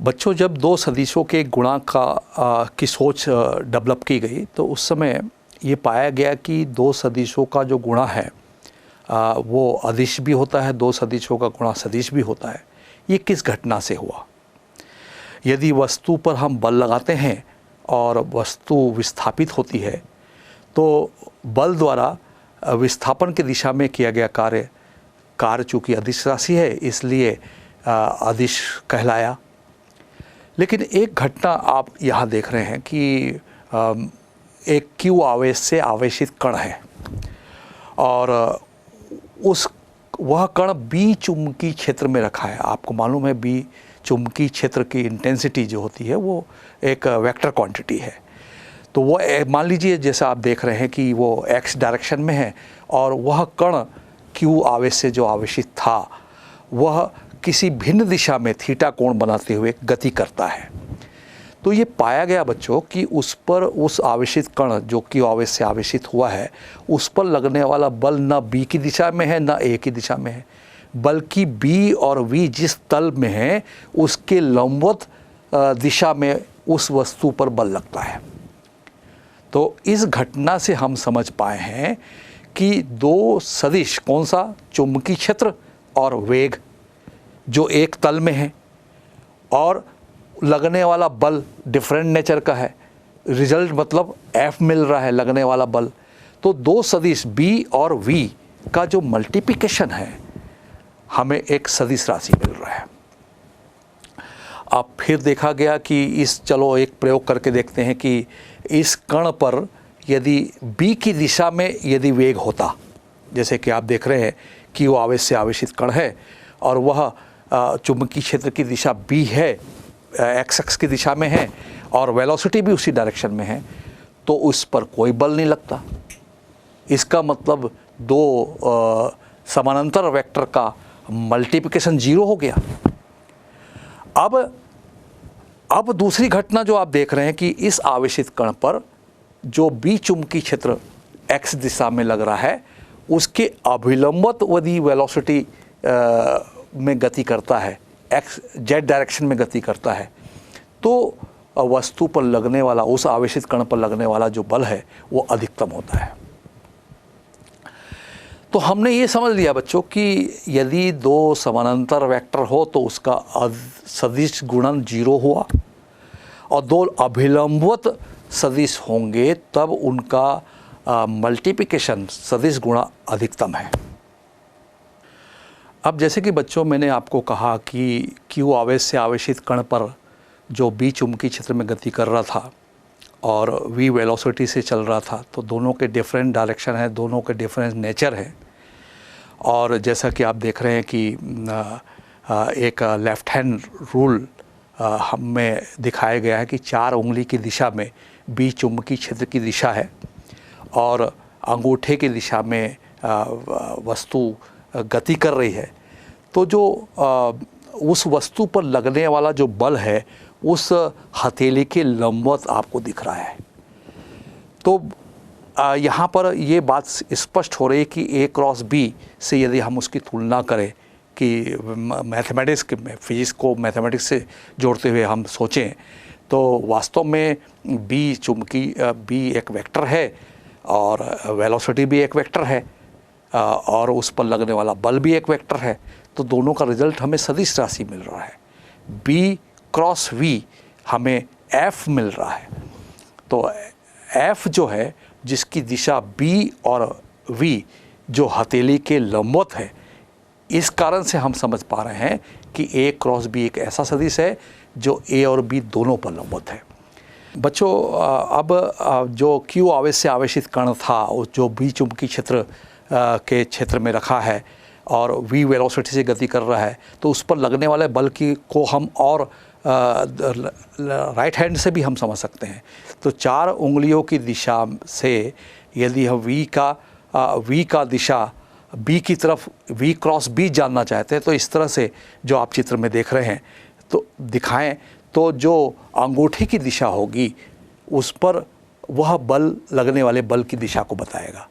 बच्चों, जब दो सदिशों के गुणा की सोच डेवलप की गई तो उस समय ये पाया गया कि दो सदिशों का जो गुणा है वो अदिश भी होता है, दो सदिशों का गुणा सदिश भी होता है। ये किस घटना से हुआ? यदि वस्तु पर हम बल लगाते हैं और वस्तु विस्थापित होती है तो बल द्वारा विस्थापन की दिशा में किया गया कार्य चूँकि अदिश राशि है इसलिए अदिश कहलाया। लेकिन एक घटना आप यहाँ देख रहे हैं कि एक Q आवेश से आवेशित कण है और वह कण B चुंबकीय क्षेत्र में रखा है। आपको मालूम है B चुंबकीय क्षेत्र की इंटेंसिटी जो होती है वो एक वेक्टर क्वांटिटी है। तो वो मान लीजिए जैसा आप देख रहे हैं कि वो x डायरेक्शन में है और वह कण Q आवेश से जो आवेशित था वह किसी भिन्न दिशा में थीटा कोण बनाते हुए गति करता है। तो ये पाया गया बच्चों कि उस आवेशित कण जो Q आवेश से आवेशित हुआ है उस पर लगने वाला बल न B की दिशा में है न A की दिशा में है, बल्कि B और V जिस तल में है उसके लंबवत दिशा में उस वस्तु पर बल लगता है। तो इस घटना से हम समझ पाए हैं कि दो सदिश, कौन सा? चुंबकीय क्षेत्र और वेग, जो एक तल में है और लगने वाला बल डिफरेंट नेचर का है। रिजल्ट मतलब F मिल रहा है लगने वाला बल। तो दो सदिश B और V का जो मल्टीप्लिकेशन है हमें एक सदिश राशि मिल रहा है। अब फिर देखा गया कि चलो एक प्रयोग करके देखते हैं कि इस कण पर यदि B की दिशा में यदि वेग होता, जैसे कि आप देख रहे हैं कि वो आवेश से आवेशित कण है और वह चुंबकीय क्षेत्र की दिशा B है, x की दिशा में है और वेलोसिटी भी उसी डायरेक्शन में है, तो उस पर कोई बल नहीं लगता। इसका मतलब दो समानांतर वेक्टर का मल्टीप्लिकेशन 0 हो गया। अब दूसरी घटना जो आप देख रहे हैं कि इस आवेशित कण पर जो B चुंबकीय क्षेत्र x दिशा में लग रहा है उसके अभिलंबत यदि वेलोसिटी में गति करता है, z डायरेक्शन में गति करता है, तो वस्तु पर लगने वाला, उस आवेशित कण पर लगने वाला जो बल है वो अधिकतम होता है। तो हमने ये समझ लिया बच्चों कि यदि दो समानांतर वेक्टर हो तो उसका सदिश गुणन 0 हुआ और दो अभिलंबवत सदिश होंगे तब उनका मल्टीप्लिकेशन सदिश गुणा अधिकतम है। अब जैसे कि बच्चों मैंने आपको कहा कि Q आवेश से आवेशित कण पर जो B चुंबकीय क्षेत्र में गति कर रहा था और V वेलोसिटी से चल रहा था, तो दोनों के डिफरेंट डायरेक्शन है, दोनों के डिफरेंट नेचर है। और जैसा कि आप देख रहे हैं कि एक लेफ़्ट हैंड रूल हमें दिखाया गया है कि 4 उंगली की दिशा में B चुंबकीय क्षेत्र की दिशा है और अंगूठे की दिशा में वस्तु गति कर रही है। तो जो उस वस्तु पर लगने वाला जो बल है उस हथेली के लंबवत आपको दिख रहा है। तो यहाँ पर ये बात स्पष्ट हो रही है कि A क्रॉस B से यदि हम उसकी तुलना करें कि मैथमेटिक्स में, फिजिक्स को मैथमेटिक्स से जोड़ते हुए हम सोचें तो वास्तव में B एक वेक्टर है और वेलोसिटी भी एक वेक्टर है और उस पर लगने वाला बल भी एक वेक्टर है। तो दोनों का रिजल्ट हमें सदिश राशि मिल रहा है। B क्रॉस V हमें F मिल रहा है। तो F जो है जिसकी दिशा B और V जो हथेली के लंबवत है, इस कारण से हम समझ पा रहे हैं कि A क्रॉस B एक ऐसा सदिश है जो A और B दोनों पर लंबवत है। बच्चों, अब जो Q आवेश से आवेशित कण था जो B चुंबकीय क्षेत्र के क्षेत्र में रखा है और V वेलोसिटी से गति कर रहा है, तो उस पर लगने वाले बल को हम और राइट हैंड से भी हम समझ सकते हैं। तो 4 उंगलियों की दिशा से यदि हम V का दिशा B की तरफ V क्रॉस B जानना चाहते हैं तो इस तरह से जो आप चित्र में देख रहे हैं तो दिखाएं, तो जो अंगूठे की दिशा होगी उस पर वह बल, लगने वाले बल की दिशा को बताएगा।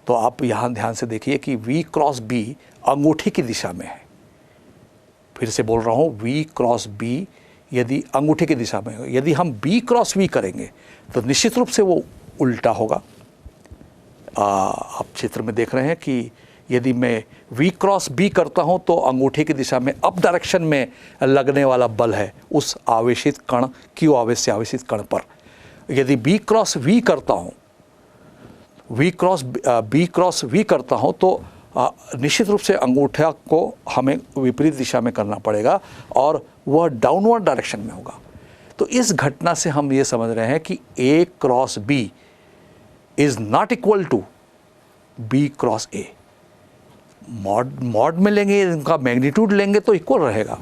तो आप यहाँ ध्यान से देखिए कि V क्रॉस B अंगूठे की दिशा में है। फिर से बोल रहा हूँ, V क्रॉस B यदि अंगूठे की दिशा में हो। यदि हम B क्रॉस V करेंगे तो निश्चित रूप से वो उल्टा होगा। आप चित्र में देख रहे हैं कि यदि मैं V क्रॉस B करता हूं तो अंगूठे की दिशा में अप डायरेक्शन में लगने वाला बल है उस आवेशित कण, Q आवेश से आवेशित कण पर। यदि B क्रॉस V करता हूं, B क्रॉस V करता हूं तो निश्चित रूप से अंगूठा को हमें विपरीत दिशा में करना पड़ेगा और वह डाउनवर्ड डायरेक्शन में होगा। तो इस घटना से हम ये समझ रहे हैं कि A cross B is not equal to B cross A। Mod में लेंगे, इनका मैग्नीट्यूड लेंगे तो इक्वल रहेगा।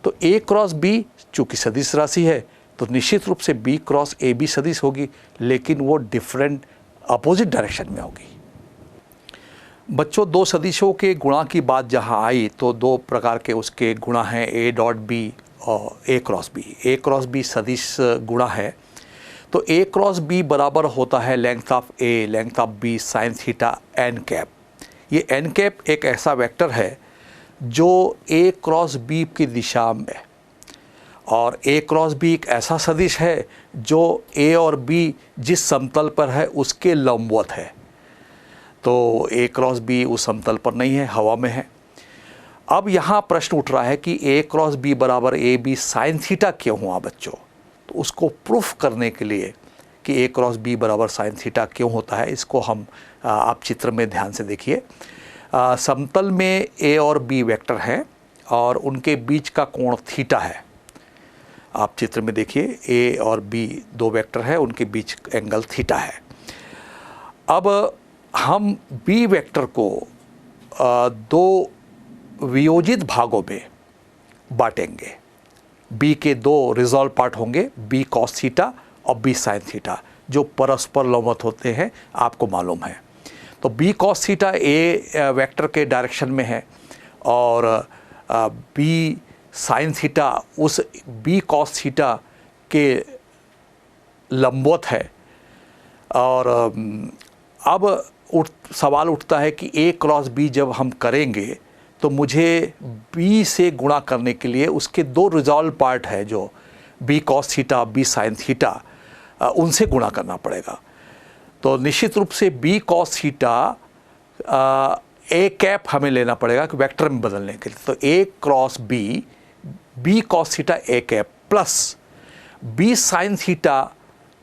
तो A क्रॉस B चूँकि सदिश राशि है तो निश्चित रूप से B क्रॉस A भी सदिश होगी, लेकिन वो डिफरेंट अपोजिट डायरेक्शन में होगी। बच्चों, दो सदिशों के गुणा की बात जहाँ आई तो दो प्रकार के उसके गुणा हैं, A डॉट B और A cross B। A cross B सदिश गुणा है तो A क्रॉस B बराबर होता है length of A length of B sine theta n cap. ये n कैप एक ऐसा वेक्टर है जो A क्रॉस B की दिशा में, और A क्रॉस B एक ऐसा सदिश है जो A और B जिस समतल पर है उसके लंबवत है। तो A क्रॉस B उस समतल पर नहीं है, हवा में है। अब यहाँ प्रश्न उठ रहा है कि A क्रॉस B बराबर ए बी साइन थीटा क्यों हुआ बच्चों। तो उसको प्रूफ करने के लिए कि A क्रॉस B बराबर साइन थीटा क्यों होता है, इसको हम आप चित्र में ध्यान से देखिए। समतल में A और B वेक्टर हैं और उनके बीच का कोण थीटा है। आप चित्र में देखिए, A और B दो वेक्टर है, उनके बीच एंगल थीटा है। अब हम B वेक्टर को दो वियोजित भागों में बांटेंगे। B के दो रिजॉल्व पार्ट होंगे, B कॉस थीटा और B साइन थीटा, जो परस्पर लंबवत होते हैं, आपको मालूम है। तो B cos theta A vector के डायरेक्शन में है और B साइन थीटा उस B कॉस थीटा के लंबवत है। और अब सवाल उठता है कि A क्रॉस B जब हम करेंगे तो मुझे B से गुणा करने के लिए उसके दो रिजॉल्व पार्ट है जो B cos theta B sine theta, उनसे गुणा करना पड़ेगा। तो निश्चित रूप से B cos theta A cap हमें लेना पड़ेगा कि वेक्टर में बदलने के लिए। तो A cross B cos theta A cap plus B sine theta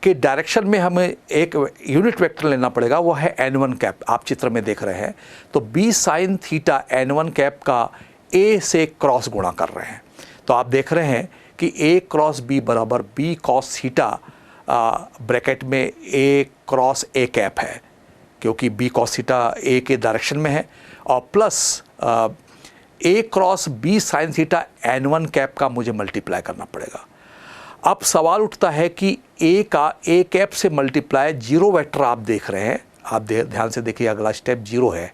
के डायरेक्शन में हमें एक यूनिट वेक्टर लेना पड़ेगा, वो है n1 कैप। आप चित्र में देख रहे हैं तो B sine theta n1 cap का A से क्रॉस गुणा कर रहे हैं। तो आप देख रहे हैं कि A क्रॉस B बराबर B कॉस थीटा ब्रैकेट में A क्रॉस A कैप है, क्योंकि B कॉस थीटा A के डायरेक्शन में है, और plus A cross B sine theta n1 cap का मुझे मल्टीप्लाई करना पड़ेगा। अब सवाल उठता है कि A का A कैप से मल्टीप्लाई जीरो वेक्टर आप देख रहे हैं, आप ध्यान से देखिए, अगला स्टेप जीरो है।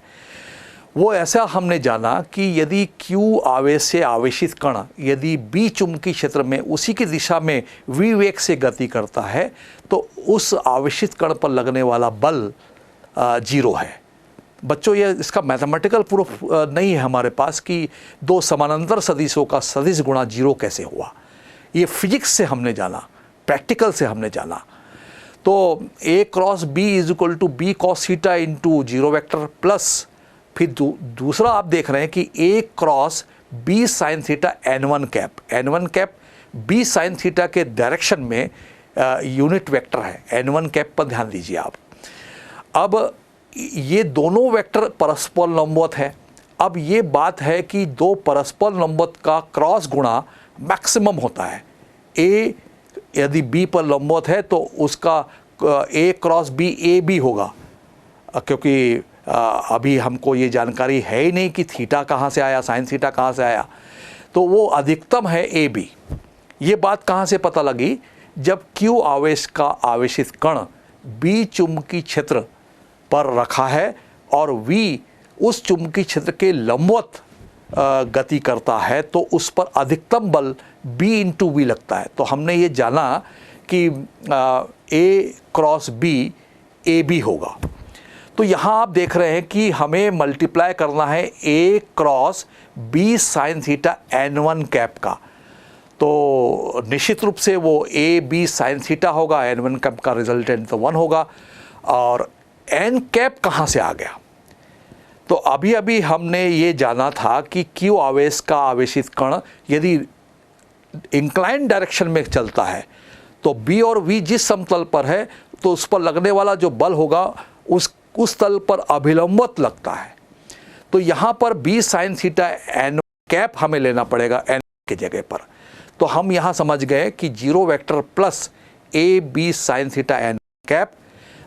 वो ऐसा हमने जाना कि यदि Q आवेश से आवेशित कण यदि B चुंबकीय क्षेत्र में उसी की दिशा में V वेग से गति करता है तो उस आवेशित कण पर लगने वाला बल जीरो है। बच्चों, ये इसका मैथमेटिकल प्रूफ नहीं है हमारे पास कि दो समानांतर सदिशों का सदिश गुणा जीरो कैसे हुआ। ये फिजिक्स से हमने जाना, प्रैक्टिकल से हमने जाना। तो A cross B is equal to B cos theta into zero vector plus फिर दूसरा आप देख रहे हैं कि A cross B sine theta n1 cap. n1 cap B sine theta के डायरेक्शन में यूनिट वेक्टर है। n1 कैप पर ध्यान दीजिए आप। अब ये दोनों वेक्टर परस्पर लंबवत है। अब ये बात है कि दो परस्पर लंबवत का क्रॉस गुणा मैक्सिमम होता है। A यदि B पर लंबवत है तो उसका A cross B A B होगा, क्योंकि अभी हमको ये जानकारी है ही नहीं कि थीटा कहाँ से आया, साइन थीटा कहाँ से आया, तो वो अधिकतम है A B। ये बात कहाँ से पता लगी? जब Q आवेश का आवेशित कण B चुंबकीय क्षेत्र पर रखा है और V उस चुंबकीय क्षेत्र के लंबवत गति करता है तो उस पर अधिकतम बल B इंटू V लगता है। तो हमने ये जाना कि A cross B A B होगा। तो यहाँ आप देख रहे हैं कि हमें मल्टीप्लाई करना है A cross B sine theta n1 cap का। तो निश्चित रूप से वो ए बी साइन थीटा होगा, एन वन कैप का रिजल्टेंट तो 1 होगा। और एन कैप कहाँ से आ गया? तो अभी अभी हमने ये जाना था कि क्यू आवेश का आवेशित कण यदि इंक्लाइन डायरेक्शन में चलता है तो बी और वी जिस समतल पर है तो उस पर लगने वाला जो बल होगा उस तल पर अभिलंबवत लगता है। तो यहाँ पर B sine theta n cap हमें लेना पड़ेगा एन की जगह पर। तो हम यहाँ समझ गए कि zero vector plus A B sine theta n cap,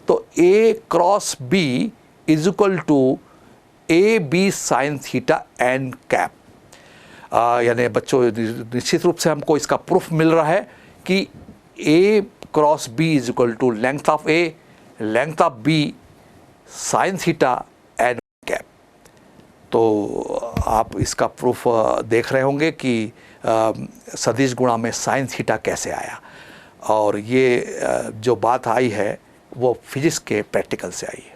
तो A cross B is equal to A B sine theta n cap. यानी बच्चों निश्चित रूप से हमको इसका प्रूफ मिल रहा है कि A cross B is equal to length of A, length of B, sine theta n cap. तो आप इसका प्रूफ देख रहे होंगे कि सदिश गुणा में साइन थीटा कैसे आया, और ये जो बात आई है वो फिजिक्स के प्रैक्टिकल से आई है।